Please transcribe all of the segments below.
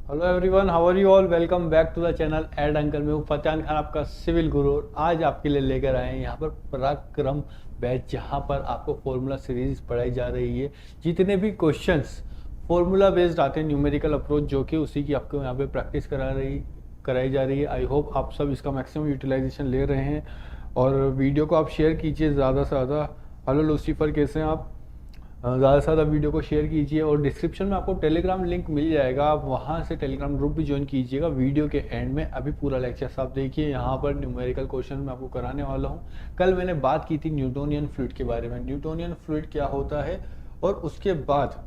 Hello everyone, how are you all. Welcome back to the channel Ed uncle. मैं हूँ फतेहान खान, आपका civil गुरु। और आज आपके लिए लेकर आए हैं यहाँ पर पराक्रम बैच, जहाँ पर आपको फॉर्मूला सीरीज पढ़ाई जा रही है। जितने भी क्वेश्चंस फॉर्मूला बेस्ड आते हैं, न्यूमेरिकल अप्रोच, जो कि उसी की आपको यहाँ पे प्रैक्टिस कराई जा रही है। आई होप आप सब इसका मैक्सिमम यूटिलाइजेशन ले रहे हैं और वीडियो को आप शेयर कीजिए ज़्यादा से ज़्यादा। हेलो लूसीफर, कैसे हैं आप? ज़्यादा से ज़्यादा वीडियो को शेयर कीजिए और डिस्क्रिप्शन में आपको टेलीग्राम लिंक मिल जाएगा, आप वहाँ से टेलीग्राम ग्रुप भी ज्वाइन कीजिएगा। वीडियो के एंड में अभी पूरा लेक्चर आप देखिए, यहाँ पर न्यूमेरिकल क्वेश्चन मैं आपको कराने वाला हूँ। कल मैंने बात की थी न्यूटोनियन फ्लूइड के बारे में, न्यूटोनियन फ्लूइड क्या होता है, और उसके बाद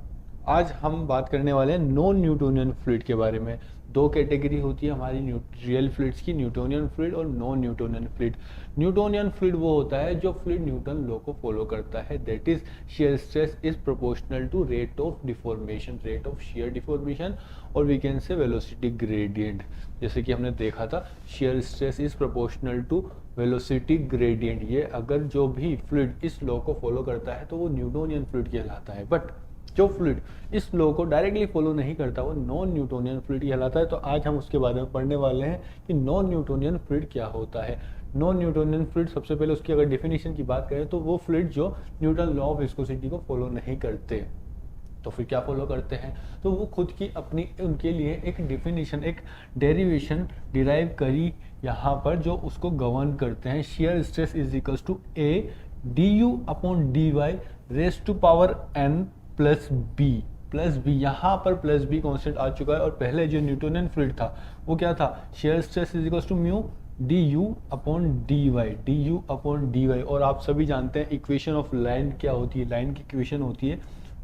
आज हम बात करने वाले हैं नॉन न्यूटोनियन फ्लूइड के बारे में। दो कैटेगरी होती है हमारी रियल फ्लूइड्स की, न्यूटोनियन फ्लूइड और non Newtonian fluid. Newtonian fluid वो होता है जो फ्लूइड न्यूटन लॉ को फॉलो करता है, that is shear stress is proportional to rate of deformation, rate of shear deformation, और we can say velocity gradient। जैसे कि हमने देखा था shear stress is proportional to velocity gradient। ये अगर जो भी फ्लूइड इस लॉ को फॉलो करता है तो वो न्यूटोनियन फ्लूइड कहलाता है, बट जो फ्लूइड इस लॉ को डायरेक्टली फॉलो नहीं करता वो नॉन न्यूटोनियन फ्लूइड कहलाता है। तो आज हम उसके बारे में पढ़ने वाले हैं कि नॉन न्यूटोनियन फ्लूइड क्या होता है। नॉन न्यूटोनियन फ्लूइड, सबसे पहले उसकी अगर डेफिनेशन की बात करें तो वो फ्लूइड जो न्यूटन लॉ ऑफ विस्कोसिटी को फॉलो नहीं करते। तो फिर क्या फॉलो करते हैं, तो वो खुद की अपनी उनके लिए एक डेफिनेशन, एक डेरिवेशन डिराइव करी यहाँ पर, जो उसको गवर्न करते हैं। Shear stress is equals to A D you upon D y raise to power n plus b. यहाँ पर प्लस बी कॉन्स्टेंट आ चुका है, और पहले जो न्यूटोनियन फ्लूइड था वो क्या था, shear stress is equals to mu d you upon D y. और आप सभी जानते हैं इक्वेशन ऑफ लाइन क्या होती है, लाइन की इक्वेशन होती है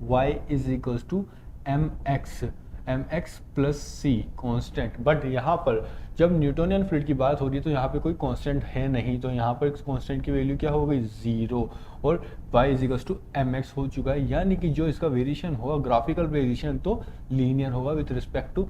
y is equals to m x plus c constant. बट यहाँ पर जब न्यूटोनियन फ्लूइड की बात हो रही है तो यहाँ पे कोई कांस्टेंट है नहीं, तो यहाँ पर कांस्टेंट की वैल्यू क्या हो गई, 0, और y is equals to m x हो चुका है। यानी कि जो इसका वेरिएशन होगा, ग्राफिकल वेरिएशन, तो लीनियर होगा with respect to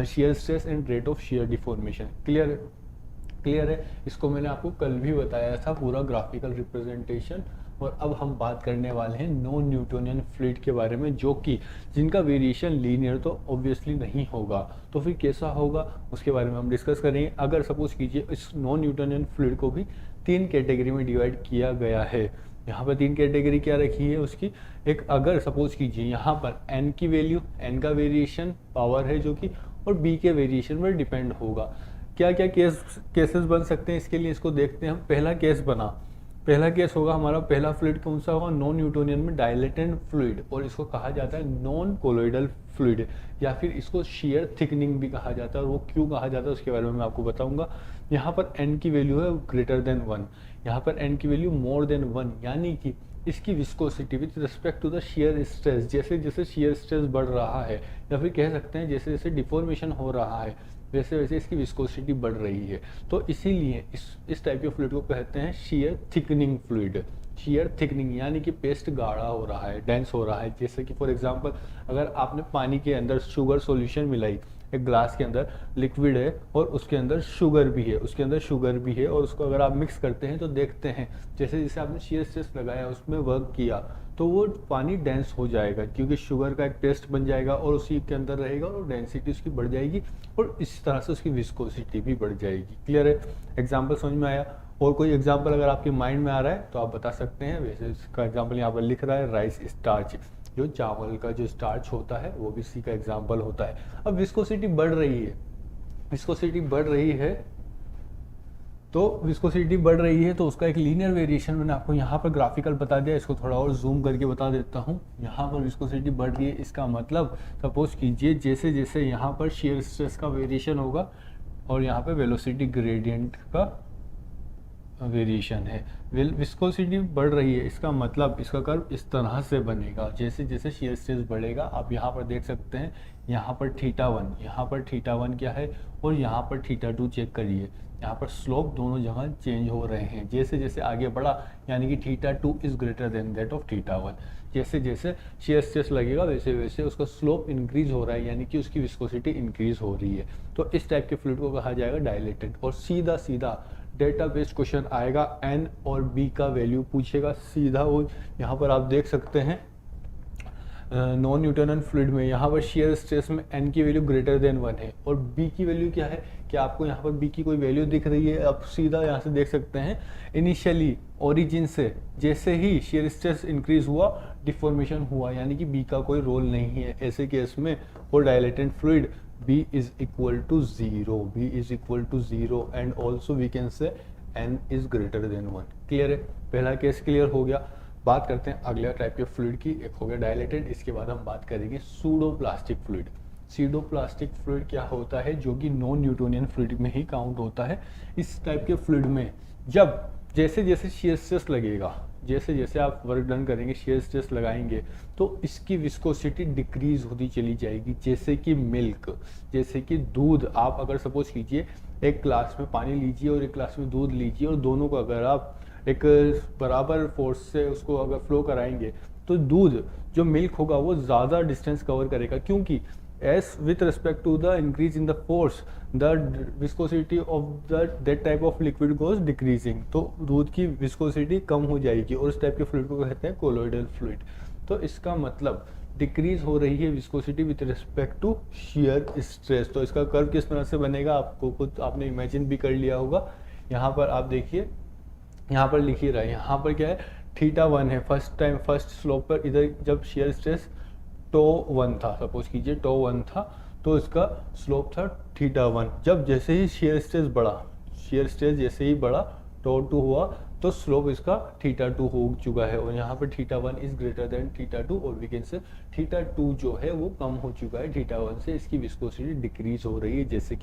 shear stress and rate of shear deformation. Clear है। इसको मैंने आपको कल भी बताया था, पूरा ग्राफिकल रिप्रेजेंटेशन। और अब हम बात करने वाले हैं नॉन न्यूटोनियन फ्लूइड के बारे में, जो कि जिनका वेरिएशन लीनियर तो ऑब्वियसली नहीं होगा। तो फिर कैसा होगा उसके बारे में हम डिस्कस करेंगे। अगर सपोज कीजिए इस नॉन न्यूटोनियन फ्लूइड को भी 3 कैटेगरी में डिवाइड किया गया है। यहाँ पर 3 कैटेगरी क्या रखी है उसकी, एक अगर सपोज कीजिए यहाँ पर n की वैल्यू, n का वेरिएशन पावर है जो कि, और b के वेरिएशन पर डिपेंड होगा। क्या क्या केसेस बन सकते हैं इसके लिए, इसको देखते हैं हम। पहला केस होगा हमारा, पहला फ्लूइड कौन सा होगा, नॉन न्यूटोनियन में डायलेटेंट फ्लूइड, और इसको कहा जाता है नॉन कोलोइडल फ्लूइड, या फिर इसको शियर थिकनिंग भी कहा जाता है। और वो क्यों कहा जाता है उसके बारे में मैं आपको बताऊंगा। यहाँ पर n की वैल्यू है ग्रेटर देन 1, यहाँ पर n की वैल्यू मोर देन 1, यानी कि इसकी viscosity with respect to the shear stress, जैसे जैसे शियर स्ट्रेस बढ़ रहा है, या फिर कह सकते हैं जैसे जैसे डिफॉर्मेशन हो रहा है, वैसे वैसे इसकी विस्कोसिटी बढ़ रही है। तो इसीलिए इस टाइप के फ्लूइड को कहते हैं shear thickening fluid. Shear thickening यानी कि पेस्ट गाढ़ा हो रहा है, डेंस हो रहा है। जैसे कि फॉर एग्जांपल अगर आपने पानी के अंदर शुगर सॉल्यूशन मिलाई, एक ग्लास के अंदर लिक्विड है और उसके अंदर शुगर भी है, और उसको अगर आप मिक्स करते हैं तो देखते हैं जैसे जैसे आपने शियर स्ट्रेस लगाया, उसमें वर्क किया, तो वो पानी डेंस हो जाएगा, क्योंकि शुगर का एक पेस्ट बन जाएगा और उसी के अंदर रहेगा, और डेंसिटी उसकी बढ़ जाएगी, और इस तरह से उसकी विस्कोसिटी भी बढ़ जाएगी। क्लियर है, एग्जाम्पल समझ में आया? और कोई एग्जाम्पल अगर आपके माइंड में आ रहा है तो आप बता सकते हैं। वैसे इसका एग्जाम्पल यहाँ पर लिख रहा है राइस स्टार्च, जो चावल का जो स्टार्च होता है वो भी इसी का एग्जाम्पल होता है। अब विस्कोसिटी बढ़ रही है, तो उसका एक लीनियर वेरिएशन मैंने आपको यहाँ पर ग्राफिकल बता दिया। इसको थोड़ा और जूम करके बता देता हूँ। यहाँ पर विस्कोसिटी बढ़ रही है, इसका मतलब सपोज कीजिए जैसे जैसे यहाँ पर शियर स्ट्रेस का वेरिएशन होगा और यहाँ पे वेलोसिटी ग्रेडियंट का वेरिएशन है, विस्कोसिटी बढ़ रही है, इसका मतलब इसका कर्व इस तरह से बनेगा। जैसे जैसे शियर स्ट्रेस बढ़ेगा, आप यहाँ पर देख सकते हैं, यहाँ पर थीटा 1 क्या है, और यहाँ पर थीटा 2 चेक करिए, यहाँ पर स्लोप दोनों जगह चेंज हो रहे हैं। जैसे जैसे आगे बढ़ा, यानी कि theta 2 is greater then that of theta 1। जैसे जैसे शियर स्ट्रेस लगेगा वैसे वैसे उसका स्लोप इंक्रीज हो रहा है, यानी कि उसकी विस्कोसिटी इंक्रीज हो रही है। तो इस टाइप के फ्लूइड को कहा जाएगा डायलेटेड। और सीधा सीधा डेटा बेस्ड क्वेश्चन आएगा, n और b का वैल्यू पूछेगा सीधा। वो यहाँ पर आप देख सकते हैं नॉन न्यूटोनियन फ्लूइड में यहाँ पर शियर स्ट्रेस में n की वैल्यू ग्रेटर देन 1 है, और b की वैल्यू क्या है कि आपको यहाँ पर b की कोई वैल्यू दिख रही है, आप सीधा यहाँ से देख सकते हैं इनिशियली ओरिजिन से जैसे ही शियर स्ट्रेस इंक्रीज हुआ डिफॉर्मेशन हुआ, यानी कि b का कोई रोल नहीं है। ऐसे केस में for dilated fluid b is equal to 0, b is equal to 0 and also we can say n is greater than 1। Clear है, पहला केस क्लियर हो गया। बात करते हैं अगला टाइप के फ्लूइड की, एक हो गया डायलेटेड, इसके बाद हम बात करेंगे सूडोप्लास्टिक फ्लूइड। सूडोप्लास्टिक फ्लूइड क्या होता है, जो कि नॉन न्यूटोनियन फ्लूइड में ही काउंट होता है। इस टाइप के फ्लूइड में जब जैसे जैसे शियर स्ट्रेस लगेगा, जैसे जैसे आप वर्क डन करेंगे शियर स्ट्रेस लगाएंगे, तो इसकी विस्कोसिटी डिक्रीज होती चली जाएगी। जैसे कि मिल्क, जैसे कि दूध, आप अगर सपोज कीजिए एक ग्लास में पानी लीजिए और एक ग्लास में दूध लीजिए, और दोनों को अगर आप एक बराबर फोर्स से उसको अगर फ्लो कराएंगे तो दूध जो मिल्क होगा वो ज़्यादा डिस्टेंस कवर करेगा, क्योंकि as with respect to the increase in the force the viscosity of that type of liquid goes decreasing, तो दूध की विस्कोसिटी कम हो जाएगी, और इस टाइप के फ्लूइड को कहते हैं कोलोइडल फ्लूइड। तो इसका मतलब डिक्रीज हो रही है viscosity with respect to shear stress. तो इसका कर्व किस तरह से बनेगा आपको खुद आपने इमेजिन भी कर लिया होगा। यहाँ पर आप देखिए, यहाँ पर लिख ही रहा है, यहाँ पर क्या है θ1 है, फर्स्ट स्लोप पर इधर जब शियर स्ट्रेस τ1 था, सपोज कीजिए τ1 था, तो इसका स्लोप था θ1। जब जैसे ही शियर स्ट्रेस बढ़ा, शियर स्ट्रेस जैसे ही बढ़ा τ2 हुआ, तो स्लोप इसका θ2 हो चुका है, और यहाँ पर θ1 इज ग्रेटर देन θ2, और वी कैन से θ2 जो है वो कम हो चुका है θ1 से, इसकी विस्कोसिटी डिक्रीज हो रही है। जैसे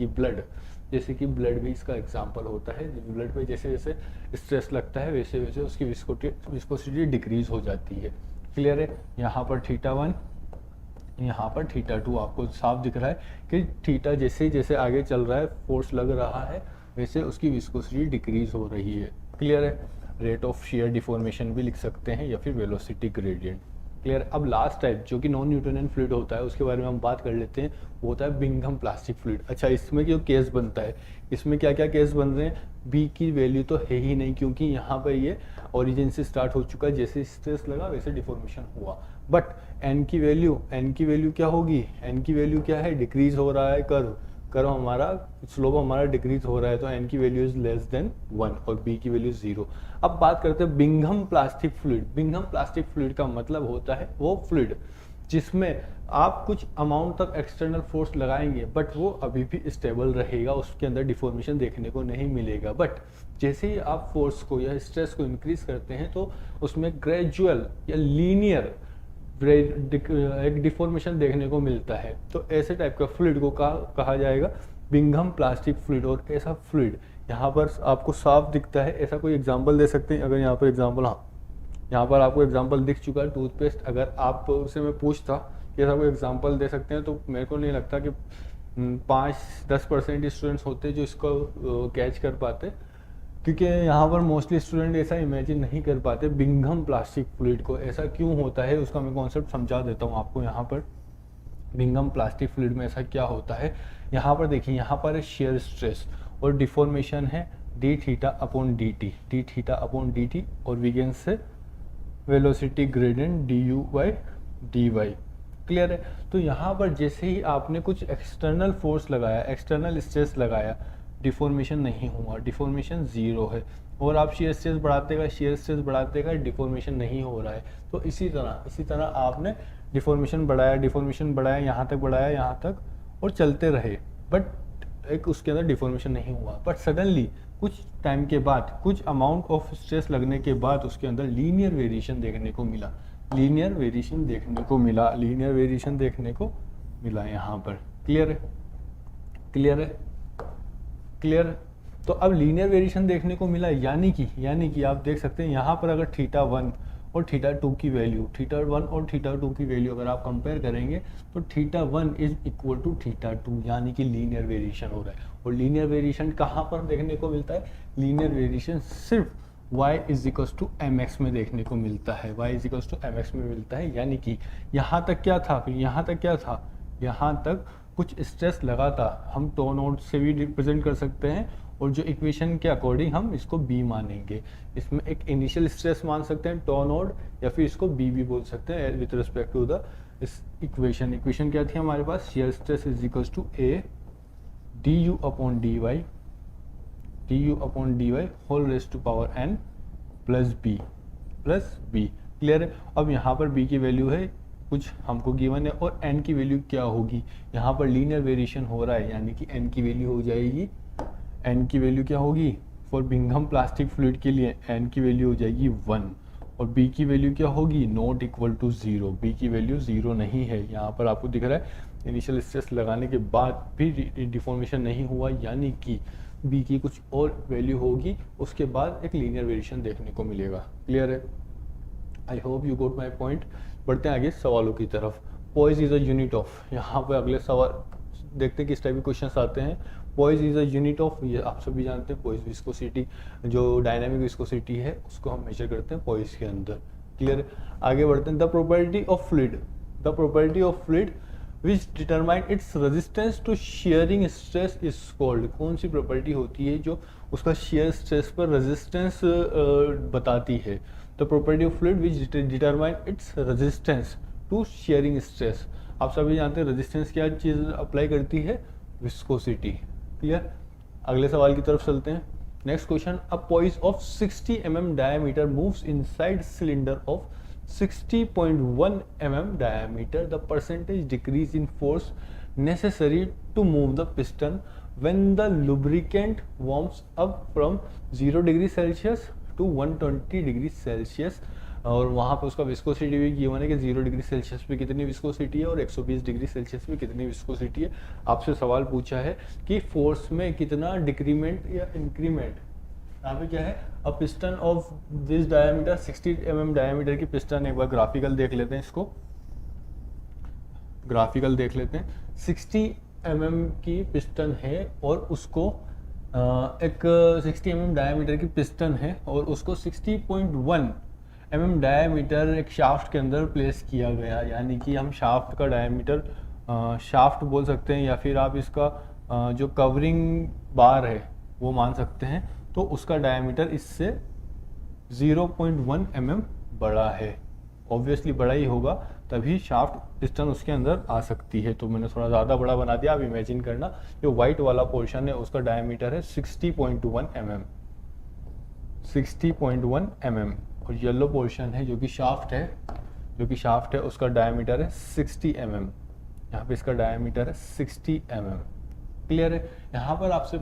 कि ब्लड भी इसका एग्जांपल होता है, ब्लड पे जैसे जैसे स्ट्रेस लगता है वैसे वैसे उसकी विस्कोसिटी डिक्रीज हो जाती है। क्लियर है, यहाँ पर θ1, यहाँ पर θ2 आपको साफ दिख रहा है कि थीटा जैसे जैसे आगे चल रहा है, फोर्स लग रहा है, वैसे उसकी विस्कोसिटी डिक्रीज हो रही है। क्लियर है, रेट ऑफ शियर डिफॉर्मेशन भी लिख सकते हैं, या फिर वेलोसिटी ग्रेडियंट। क्लियर। अब लास्ट टाइप जो कि नॉन न्यूटोनियन फ्लूइड होता है उसके बारे में हम बात कर लेते हैं, वो होता है बिंघम प्लास्टिक फ्लूइड। अच्छा, इसमें जो केस बनता है, इसमें क्या क्या केस बन रहे हैं, बी की वैल्यू तो है ही नहीं, क्योंकि यहाँ पर ये ओरिजिन से स्टार्ट हो चुका है, जैसे स्ट्रेस लगा वैसे डिफॉर्मेशन हुआ। बट एन की वैल्यू क्या होगी, एन की वैल्यू क्या है, डिक्रीज हो रहा है कर्व हमारा, स्लोप हमारा डिक्रीज हो रहा है, तो एन की वैल्यू इज लेस देन 1 और बी की वैल्यू 0। अब बात करते हैं Bingham plastic fluid. Bingham plastic fluid का मतलब होता है वो फ्लूइड जिसमें आप कुछ अमाउंट तक एक्सटर्नल फोर्स लगाएंगे बट वो अभी भी स्टेबल रहेगा, उसके अंदर डिफॉर्मेशन देखने को नहीं मिलेगा। बट जैसे ही आप फोर्स को या स्ट्रेस को इंक्रीज करते हैं तो उसमें ग्रेजुअल या लीनियर एक डिफॉर्मेशन देखने को मिलता है। तो ऐसे टाइप का फ्लूइड को कहा जाएगा बिंघम प्लास्टिक फ्लूइड। और ऐसा फ्लूइड यहाँ पर आपको साफ दिखता है, ऐसा कोई एग्जांपल दे सकते हैं? अगर यहाँ पर एग्जांपल, हाँ यहाँ पर आपको एग्जांपल दिख चुका है टूथपेस्ट। अगर आप उससे मैं पूछता कि ऐसा कोई एग्जांपल दे सकते हैं तो मेरे को नहीं लगता कि 5-10% स्टूडेंट्स होते जो इसको कैच कर पाते, क्योंकि यहाँ पर मोस्टली स्टूडेंट ऐसा इमेजिन नहीं कर पाते बिंघम प्लास्टिक फ्लूइड को। ऐसा क्यों होता है उसका मैं कॉन्सेप्ट समझा देता हूँ आपको। यहाँ पर बिंघम प्लास्टिक फ्लूइड में ऐसा क्या होता है, यहाँ पर देखिए, यहाँ पर शेयर स्ट्रेस और डिफॉर्मेशन है D theta upon D T और we can say velocity gradient D U by D Y. Clear है? तो यहाँ पर जैसे ही आपने कुछ एक्सटर्नल फोर्स लगाया, एक्सटर्नल स्ट्रेस लगाया, डिफॉर्मेशन नहीं हुआ, डिफॉर्मेशन 0 है। और आप शेयर स्ट्रेस बढ़ाते गए डिफॉर्मेशन नहीं हो रहा है। तो इसी तरह आपने डिफॉर्मेशन बढ़ाया, यहाँ तक और चलते रहे, बट एक उसके अंदर डिफॉर्मेशन नहीं हुआ। बट सडनली कुछ टाइम के बाद, कुछ अमाउंट ऑफ स्ट्रेस लगने के बाद उसके अंदर लीनियर वेरिएशन देखने को मिला यहाँ पर। क्लियर है? तो अब लीनियर वेरिएशन देखने को मिला, यानी कि आप देख सकते हैं यहाँ पर अगर θ1 और θ2 की वैल्यू अगर आप कंपेयर करेंगे तो θ1 इज इक्वल टू θ2, यानी कि लीनियर वेरिएशन हो रहा है। और लीनियर वेरिएशन कहाँ पर देखने को मिलता है? लीनियर वेरिएशन सिर्फ y is equal to mx में देखने को मिलता है। यानी कि यहाँ तक क्या था, यहाँ तक कुछ स्ट्रेस लगा था, हम टो नोड से भी रिप्रेजेंट कर सकते हैं, और जो इक्वेशन के अकॉर्डिंग हम इसको b मानेंगे। इसमें एक इनिशियल स्ट्रेस मान सकते हैं टो नोड, या फिर इसको b भी बोल सकते हैं विद रिस्पेक्ट टू द इस इक्वेशन क्या थी हमारे पास, shear stress is equals to A D you upon D Y whole raise to power n plus B. Clear है। अब यहाँ पर b की वैल्यू है कुछ हमको गिवन है और n की वैल्यू क्या होगी, यहाँ पर लीनियर वेरिएशन हो रहा है यानी कि n की वैल्यू हो जाएगी, n की वैल्यू क्या होगी फॉर बिंघम प्लास्टिक फ्लूइड के लिए n की वैल्यू हो जाएगी 1 और b की वैल्यू क्या होगी नॉट इक्वल टू 0। b की वैल्यू 0 नहीं है, यहाँ पर आपको दिख रहा है इनिशियल स्ट्रेस लगाने के बाद भी डिफॉर्मेशन नहीं हुआ, यानी कि b की कुछ और वैल्यू होगी, उसके बाद एक लीनियर वेरिएशन देखने को मिलेगा। क्लियर है। I hope you got my point. बढ़ते हैं आगे सवालों की तरफ। Poise is a unit of, यहाँ पर अगले सवाल देखते हैं किस टाइप के क्वेश्चन आते हैं। Poise is a unit of, ये आप सभी जानते हैं, पॉइज विस्कोसिटी जो डायनामिक विस्कोसिटी है उसको हम मेजर करते हैं पॉइज के अंदर। क्लियर है। आगे बढ़ते हैं। The property of fluid which determine its resistance to shearing stress is called. कौन सी प्रॉपर्टी होती है जो उसका शियर स्ट्रेस पर रेजिस्टेंस बताती है। The property of fluid which determine its resistance to shearing stress. आप सभी जानते हैं रेजिस्टेंस क्या चीज़ अप्लाई करती है, विस्कोसिटी। क्लियर। अगले सवाल की तरफ चलते हैं। Next question, a poise of 60 mm diameter moves inside cylinder of 60.1 mm diameter. The percentage decrease in force necessary to move the piston when the lubricant warms up from 0 degree Celsius to 120 degree Celsius. और वहाँ पे उसका viscosity भी given है कि 0 degree Celsius पे कितनी viscosity है और 120 डिग्री सेल्सियस पे कितनी विस्कोसिटी है। आपसे सवाल पूछा है कि फोर्स में कितना डिक्रीमेंट या इंक्रीमेंट। यहाँ पे क्या है, a piston of this diameter 60 mm diameter की पिस्टन, एक बार ग्राफिकल देख लेते हैं, इसको ग्राफिकल देख लेते हैं। 60 mm की पिस्टन है और उसको एक 60 mm डायमीटर की पिस्टन है और उसको 60.1 mm डायमीटर एक शाफ्ट के अंदर प्लेस किया गया, यानी कि हम शाफ्ट का डायमीटर शाफ्ट बोल सकते हैं या फिर आप इसका जो कवरिंग बार है वो मान सकते हैं। तो उसका डायमीटर इससे 0.1 mm बड़ा है, ऑब्वियसली बड़ा ही होगा तभी शाफ्ट पिस्टन उसके अंदर आ सकती है। तो मैंने थोड़ा ज़्यादा बड़ा बना दिया। आप इमेजिन करना जो वाइट वाला पोर्शन है उसका डायमीटर है 60.1 mm, 60.1 mm और येलो पोर्शन है जो कि शाफ्ट है उसका डायमीटर है 60 mm। यहाँ पे इसका डायमीटर है 60 mm। क्लियर है। यहाँ पर आपसे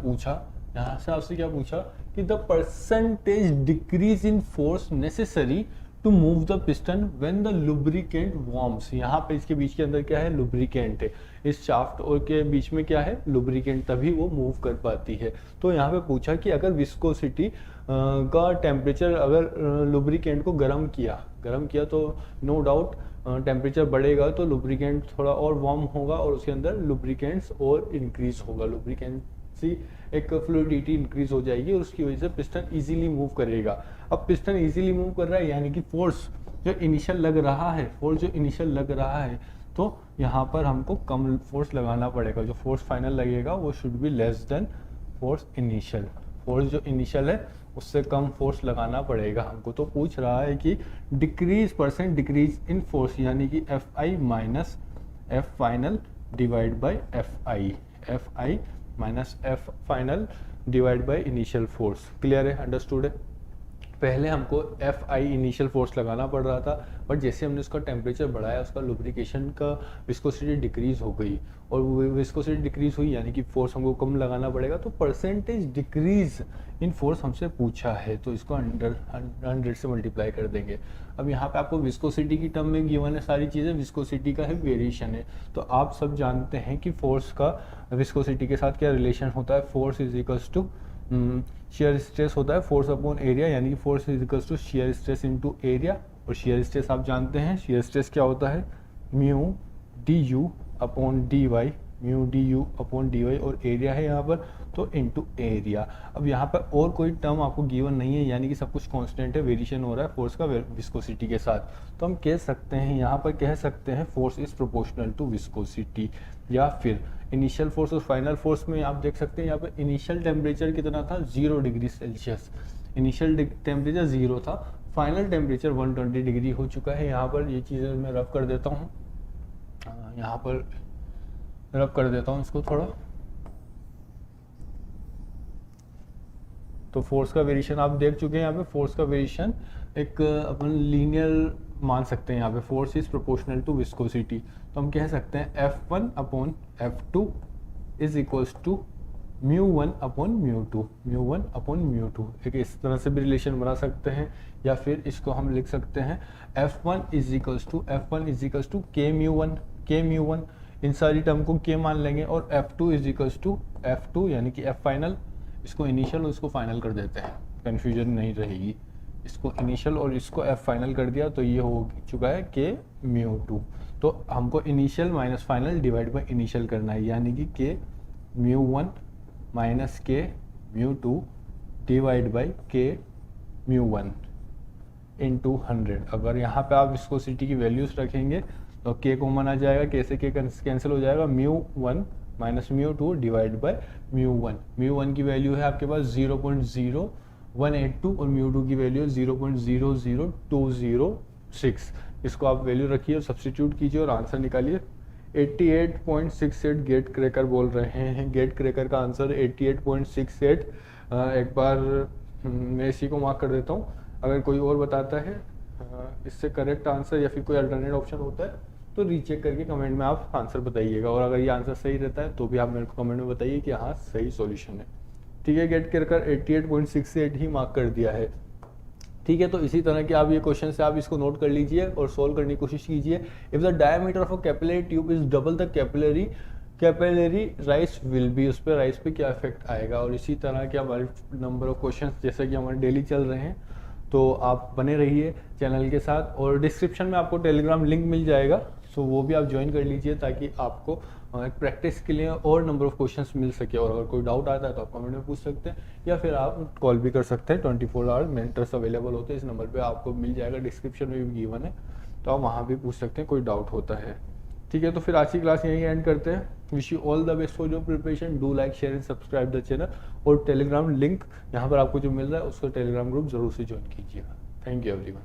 क्या पूछा कि the percentage decrease in force necessary to move the piston when the lubricant warms. यहाँ पे इसके बीच के अंदर क्या है, लुब्रिकेंट है। इस शाफ्ट और के बीच में क्या है, लुब्रिकेंट, तभी वो मूव कर पाती है। तो यहाँ पे पूछा कि अगर विस्कोसिटी का टेम्परेचर अगर लुब्रिकेंट को गर्म किया तो नो डाउट टेम्परेचर बढ़ेगा तो लुब्रिकेंट थोड़ा और वार्म होगा और उसके अंदर लुब्रिकेंट्स और इंक्रीज होगा, लुब्रिकेंसी एक फ्लूइडिटी इंक्रीज हो जाएगी और उसकी वजह से पिस्टन इजीली मूव करेगा। अब पिस्टन इजीली मूव कर रहा है यानी कि फोर्स जो इनिशियल लग रहा है तो यहाँ पर हमको कम फोर्स लगाना पड़ेगा। जो फोर्स फाइनल लगेगा वो should be less than force initial. Force जो इनिशियल है उससे कम फोर्स लगाना पड़ेगा हमको। तो पूछ रहा है कि परसेंट डिक्रीज इन फोर्स यानी कि Fi minus F final divide by Fi minus F final divide by initial force. Clear है, अंडरस्टूड है। पहले हमको Fi इनिशियल फोर्स लगाना पड़ रहा था, बट जैसे हमने उसका टेम्परेचर बढ़ाया उसका लुब्रिकेशन का विस्कोसिटी डिक्रीज हो गई और विस्कोसिटी डिक्रीज हुई यानी कि फोर्स हमको कम लगाना पड़ेगा। तो परसेंटेज डिक्रीज इन फोर्स हमसे पूछा है तो इसको 100 से मल्टीप्लाई कर देंगे। अब यहाँ पे आपको विस्कोसिटी की टर्म में गिवन है सारी चीज़ें, विस्कोसिटी का है वेरिएशन है। तो आप सब जानते हैं कि फोर्स का विस्कोसिटी के साथ क्या रिलेशन होता है, force is equals to shear stress होता है, फोर्स अपॉन एरिया, यानी कि force is equals to shear stress into area. और शेयर स्ट्रेस आप जानते हैं, शेयर स्ट्रेस क्या होता है, mu d you upon D y, mu d you upon D y, और एरिया है यहाँ पर तो इनटू एरिया। अब यहाँ पर और कोई टर्म आपको गिवन नहीं है यानी कि सब कुछ कांस्टेंट है, वेरिएशन हो रहा है फोर्स का विस्कोसिटी के साथ। तो हम कह सकते हैं यहाँ पर कह सकते हैं force is proportional to viscosity. या फिर इनिशियल फोर्स और फाइनल फोर्स में आप देख सकते हैं यहाँ पर इनिशियल टेम्परेचर कितना था, 0 डिग्री सेल्सियस। इनिशियल टेम्परेचर 0 था, फाइनल टेम्परेचर 120 डिग्री हो चुका है। यहाँ पर ये चीज़ें मैं रफ कर देता हूँ। यहाँ पर रब कर देता हूँ इसको थोड़ा। तो फोर्स का वेरिएशन आप देख चुके हैं। यहाँ पे फोर्स का वेरिएशन एक अपन लीनियर मान सकते हैं। यहाँ पे force is proportional to viscosity, तो हम कह सकते हैं F1 upon F2 is equals to μ1 upon μ2, μ1 upon μ2। एक इस तरह से भी रिलेशन बना सकते हैं, या फिर इसको हम लिख सकते हैं F1 is equals to K μ1, इन सारी टर्म को K मान लेंगे, और F2 is equals to F2 यानी कि F फाइनल, इसको इनिशियल और इसको फाइनल कर देते हैं, कन्फ्यूजन नहीं रहेगी। इसको इनिशियल और इसको F फाइनल कर दिया तो ये हो चुका है K μ2। तो हमको initial minus final divide by initial करना है, यानी कि K μ1 minus K μ2 divide by K μ1 into 100। अगर यहाँ पे आप विस्कोसिटी की वैल्यूज रखेंगे तो K कॉमन आ जाएगा, K से K कैंसिल हो जाएगा, μ1 माइनस μ2 डिवाइड बाय μ1 की वैल्यू है आपके पास 0.0182 और μ2 की वैल्यू 0.00206। इसको आप वैल्यू रखिए और सब्स्टिट्यूट कीजिए और आंसर निकालिए। 88.68 गेट क्रैकर बोल रहे हैं। गेट क्रैकर का आंसर 88.68। एक बार मैं इसी को मार्क कर देता हूँ। अगर कोई और बताता है इससे करेक्ट आंसर या फिर कोई अल्टरनेट ऑप्शन होता है तो रीचेक करके कमेंट में आप आंसर बताइएगा, और अगर ये आंसर सही रहता है तो भी आप मेरे को कमेंट में बताइए कि हाँ सही सॉल्यूशन है। ठीक है, गेट क्रैकर 88.68 ही मार्क कर दिया है। ठीक है, तो इसी तरह के आप ये क्वेश्चन से आप इसको नोट कर लीजिए और सोल्व करने की कोशिश कीजिए। If the diameter of a capillary tube is double the capillary rice will be, उस पर राइस पे क्या इफेक्ट आएगा। और इसी तरह के हमारे नंबर ऑफ क्वेश्चन जैसे कि हमारे डेली चल रहे हैं, तो आप बने रहिए चैनल के साथ। और डिस्क्रिप्शन में आपको टेलीग्राम लिंक मिल जाएगा, सो वो भी आप ज्वाइन कर लीजिए ताकि आपको एक प्रैक्टिस के लिए और नंबर ऑफ क्वेश्चंस मिल सके। और अगर कोई डाउट आता है तो आप कमेंट में पूछ सकते हैं, या फिर आप कॉल भी कर सकते हैं। 24 आवर मेंटर्स अवेलेबल होते हैं, इस नंबर पे आपको मिल जाएगा, डिस्क्रिप्शन में भी गिवन है, तो आप वहाँ भी पूछ सकते हैं कोई डाउट होता है। ठीक है, तो फिर आज की क्लास यहीं एंड करते हैं। Wish you all the best for your preparation. Do like, share and subscribe the channel, और टेलीग्राम लिंक यहाँ पर आपको जो मिल रहा है उसको टेलीग्राम ग्रुप जरूर से ज्वाइन कीजिएगा। Thank you everyone.